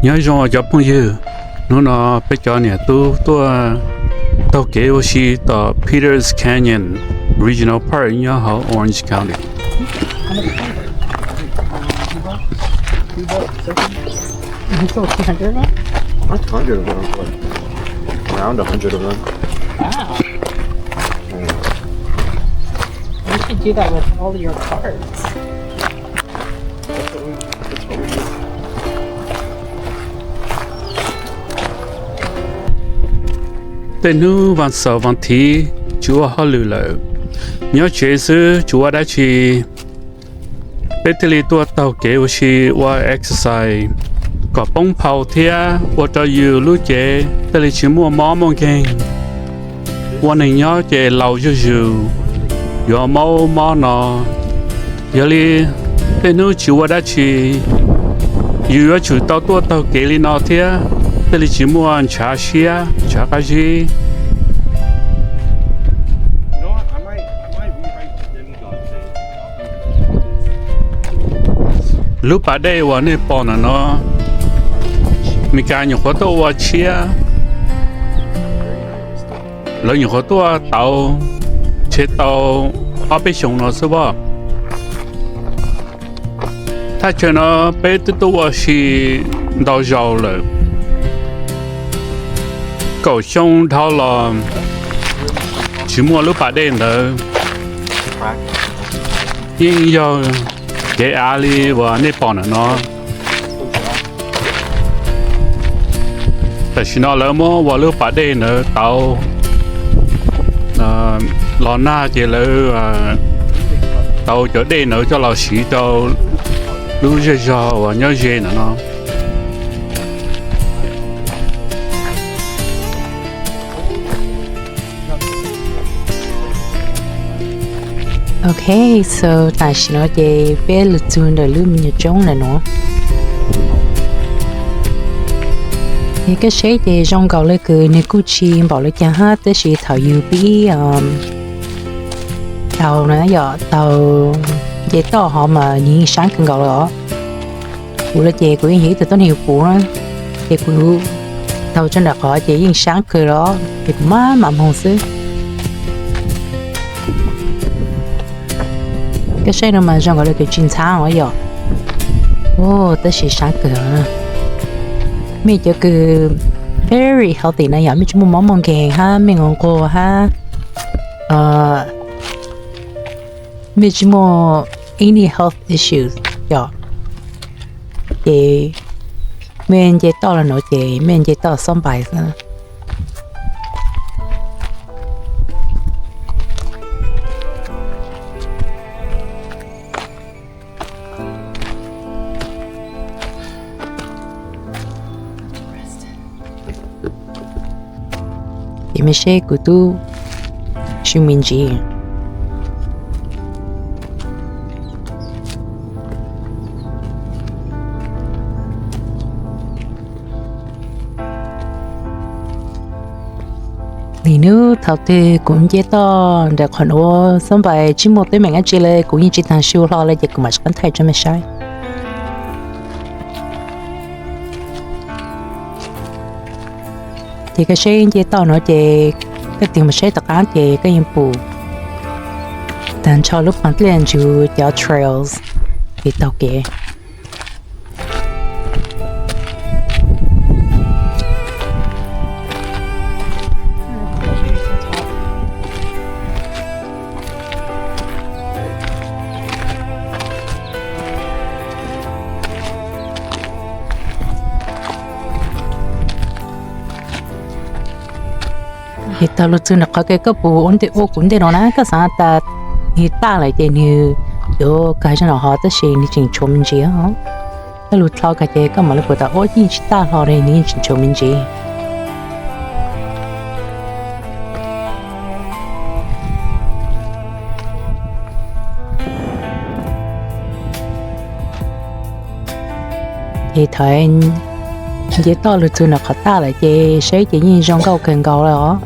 nhớ rằng cho phong dư nó bây giờ nè tôi tao kêu là the Peters Canyon Regional Park nhớ ở Orange County. You sold 200 of them? Not 100 of them, but around 100 of them. Wow. You should do that with all your cards. That's what we do. Tên nu van sau van thi chúa họ lừa lỡ nhớ chế sư chúa đã chỉ bây giờ tôi tàu kêu là exercise có bông phao thia và cho nhiều lúc chế bây giờ chỉ mua món keng và nên nhớ chế lâu rồi giờ mau nó giờ li tên nu chúa đã chỉ yêu chủ tàu kêu li nó thia bây giờ chỉ mua ăn chả xia chả cái gì. Lúc ở đây vào nơi bỏ nó mình cả những cái đồ vào chia lấy những cái đồ tàu chế tàu ở bên sông nó sao vậy ta cho nó bé từ đồ thì đào giàu rồi cầu sông thao là chỉ mua lúc ở đây nữa nhưng giờ cái ali và nếp bò nó tại vì nó lỡ mua vào lúc bắt đây nữa tàu lò na chỉ lỡ tàu chỗ đây nữa cho lò xí tàu lúc giờ và nhớ gì nữa nó. Okay, so tại sao nó chỉ bé lụt xuống đời lụm như trống này nữa. Thì cái xe thì trong cầu lấy cứ nếu cứ chi bảo lấy chẳng hát tới chỉ thầu UB tàu nữa giờ tàu dễ to họ mà những sáng cần cầu đó. Cụ là chị của những từต้น hiệu phụ đó, chị của tàu trên đặc họ chị những sáng cười đó thì má mặm hồng xứ. Cái xe nó mà trong gọi là cái chuyên sáng ở giờ, tới chỉ sáng cửa, mình cho cứ very healthy này giờ mình chỉ muốn món kèn ha, mình ngon cô ha, mình chỉ muốn any health issues giờ, thì mình chỉ to là nổi chị, mình chỉ to xong bài nữa. Mình sẽ của tu chúng mình chỉ thì nếu thầu thì cũng dễ to để còn ô xong bài chỉ một tới mình ăn chỉ là cũng như chỉ thằng siêu lo là chỉ cũng mà cần thay cho mình sai. Thì cái xe chế tao nó chế cái tiền mà xe tất cả chế cái nhiệm vụ đàn cho lúc bắt lên chú cho trails thì tao kể thì tao lúc trước là có cái bộ ổn định ô cũng để nó nè cái sao ta thì ta lại để như chỗ cái cho nó họ tới xin đi chỉnh cho mình gì hả tao lúc sau cái mà lúc ta ô đi ta họ đây đi chỉnh cho mình gì thì thấy chế to lúc trước là khó ta lại chế sẽ chỉ nhìn trong câu cần câu đó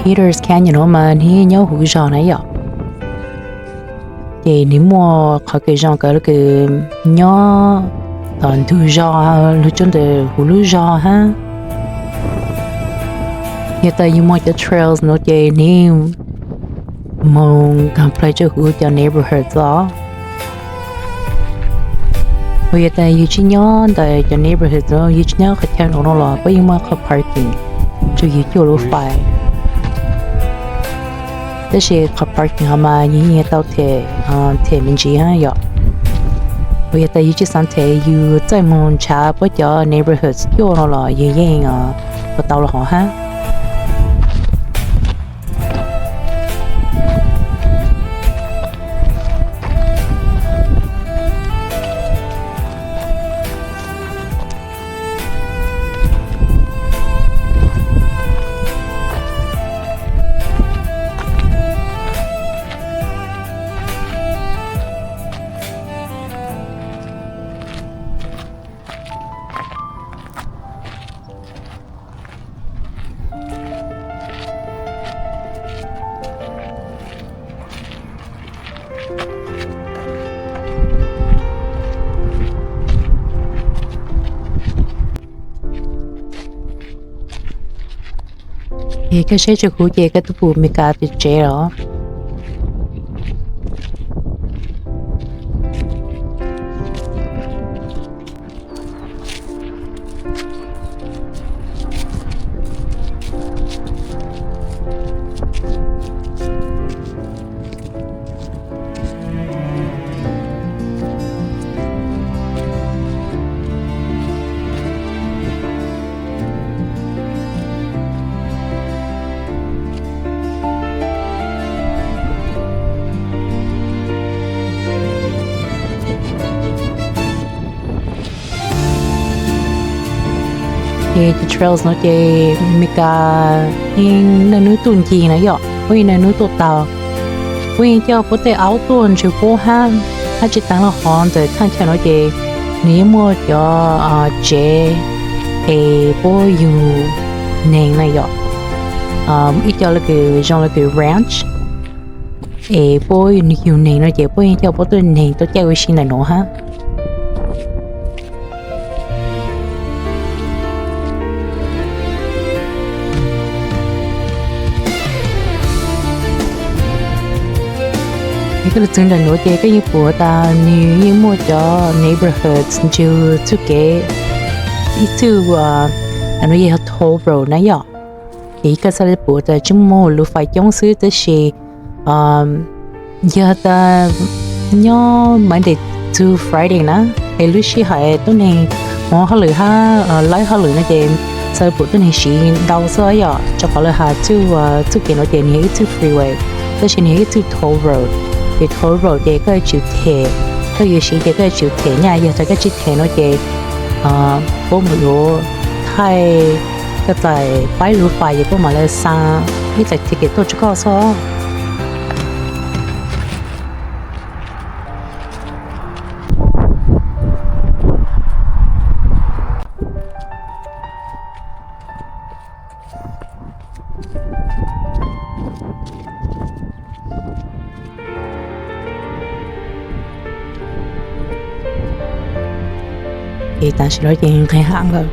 Peters Canyon mà thì nhớ hụi giò này vậy chị nếu mua khỏi cái genre cái nhỏ toàn thu giò lúc trong đời hú lú giò ha hiện tại you mua cái trails nó chị nếu mong cảm thấy cho hú cho neighborhood đó bây giờ you chỉ nhớ tại cho neighborhood đó you chỉ nhớ khách hàng nó là bây giờ mà có parking cho you chỗ lối phải thế thì có parking mà như như tao thể mình chỉ ha vậy bây giờ you chỉ sang thể you tại mong trả bây giờ neighborhood chỗ nó là như vậy và tao là họ ha thì cái sẽ cho cụ về cái tụ mình cả thì trẻ đó thì cái trails nó chơi mình cả in nơi núi tuần gì nữa vậy, vì nơi núi tuột tàu, vì cho có thể áo tuần chịu cố ha, hay chỉ tăng là hòn rồi thay cho nó chơi, nếu mua cho chế thì bố dùng nền này vậy, ít cho là cái genre là cái ranch, thì bố dùng nền nó chơi, bố cho bố tôi nền tôi chơi với xin này nữa ha. cái chương trình nổi tiếng cái như của ta như mua cho neighborhoods chưa chưa kể ít thứ anh nói gì hết thô rồi nãy giờ thì cái sao của ta chúng mua lúc phải chống xứ tới gì giờ ta nhớ Monday to Friday nè thì lúc xí hay tôi này họ lười ha lấy họ lười nói chuyện sau buổi tôi này xí đau sơi giờ cho họ lười ha to cái nói chuyện như to freeway tới xí như to toll road thì thối rồi thì cái chịu thề cái gì thì cái chịu thề nha giờ cái chịu thề nó thì bố một lúa thay cái tài bãi lúa phải thì bố mà lại sang cái tài thì cái tôi chỉ có số thì ta sẽ nói chuyện khai hạng rồi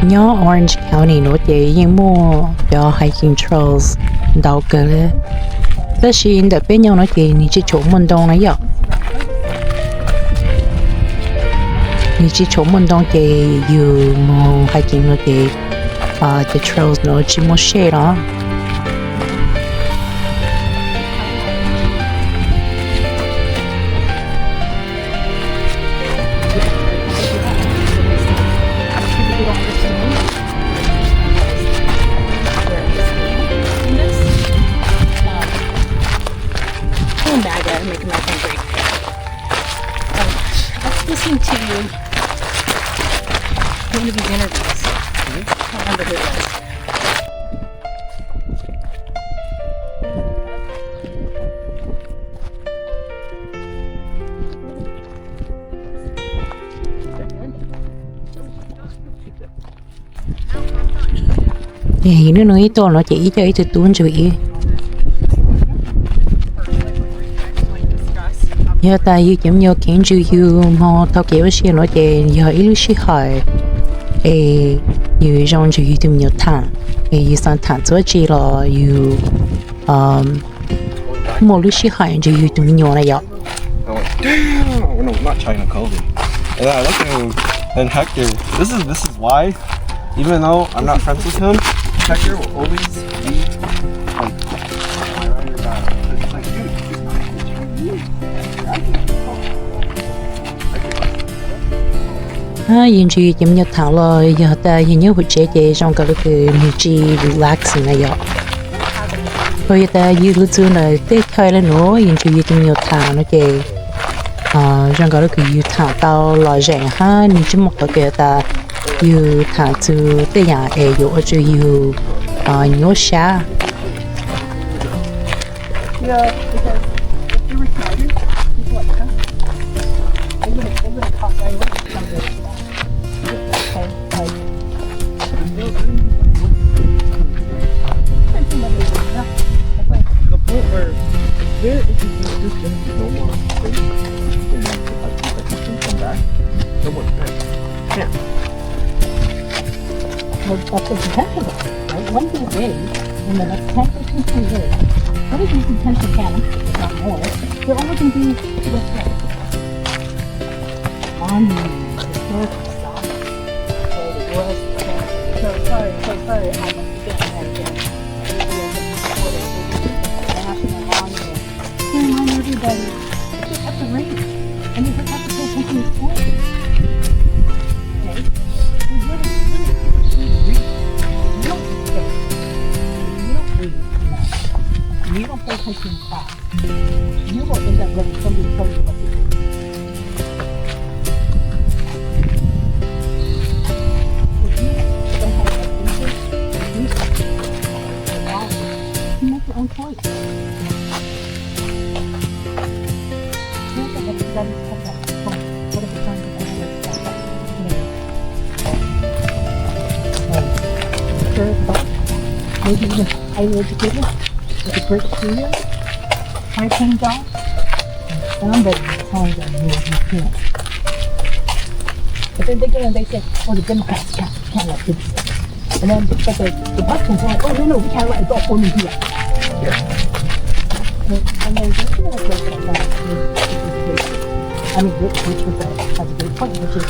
nhớ Orange County nó thì yên mua cho hiking trails đào cờ đấy. Tất nhiên tại bên nhau nó thì你去chỗ运动了要，你去chỗ运动thì you mua hiking nó thì the trails nó chỉ mua share đó. Listening to one of these interviews. I don't remember who it was. Thì nó nói to nó chỉ cho ít tuôn cho ý. Giờ ta yêu chấm nhau kiến chú yêu mà tao kéo xe nó để giờ ít lúc xí hỏi, yêu trong chú yêu tụm nhiều thằng, yêu sang thằng cho chị là yêu một lúc xí hỏi chú yêu tụm nhiều này vậy. Damn! No, not China COVID. And I look at him, and Hector. This is why, even though I'm not friends with him, Hector will always be like around your back. It's like, dude, he's not Chinese. Yên chú chấm nhau thằng là giờ ta yên nhớ hồi trẻ trẻ trong cái lúc như chi relax này vậy. Rồi ta yêu lúc xưa này tết khai lên nữa yên chú chấm nhau thằng nó kì trong cái lúc yêu thằng tao lo rèn ha nên chỉ một cái ta yêu thằng từ tết nhà yêu ở chú yêu nhớ xa. Yeah, because if you were smarter, people like that. They would have caught right away some of this stuff. The point where there is just no more space and then if can come back, no more space. Yeah. Well, that's the potential, right? One good day in the next 10 to 15 years, what is these potential camps, not more, they're only going to be what's right. On the historical stuff, so the worst, so sorry, how much you get and then national monument. To remind everybody, you just have to read, and you just have to pay attention to school. Okay? You really read. You don't read. You don't pay attention in class, you will end up letting somebody tell you what to do. If you don't have enough research, you make your own choice. Look at the studies of that. What are the kinds of ideas about that? Sure, but maybe even highly educated. With a great career, high-paying job, and somebody is telling them you can't. But then they get and they say, oh, the Democrats can't let kids do it. And then but the Republicans are like, oh, no, we can't let adult women do that. And then there's another place like that. I mean, which has a great point, which is,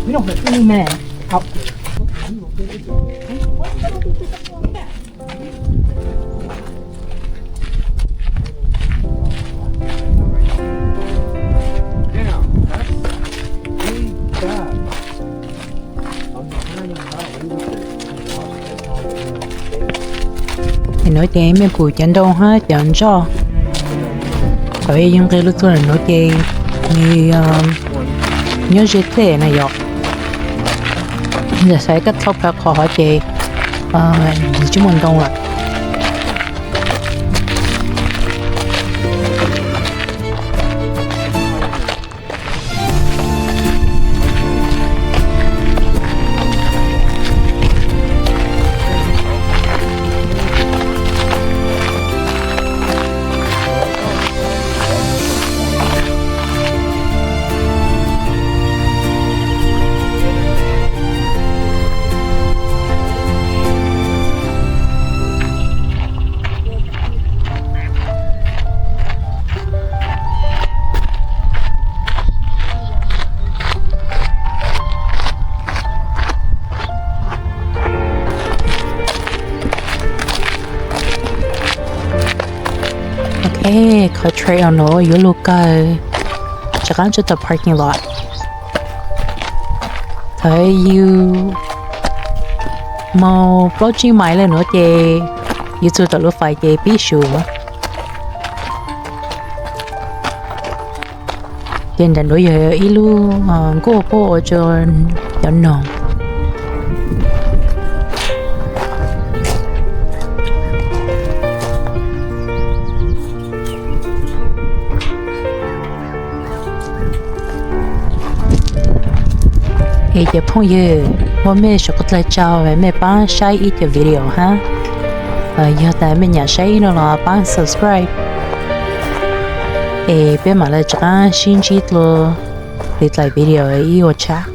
we don't let any man out here. What's going to be something like that? Thì nói thế mình phụ chân đâu ha chọn cho bởi những cái lúc tôi nói thế như nhớ dễ thế này vậy giờ sẽ cách thóc ra khỏi thì chúng mình đông lại có trail nó yếu lúc chắc chắn cho the parking lot thấy you mau bao chi máy lên nữa thì you cho tao lúc phải thì biết sure trên đàn đối giờ ilu cô bộ cho nồng thì giờ phong giờ hôm nay sẽ có lại chào và mẹ bán share ít video ha giờ tại mình nhà share nó là bán subscribe bên mà lại chắc xin chỉ lo để lại video ấy ô cha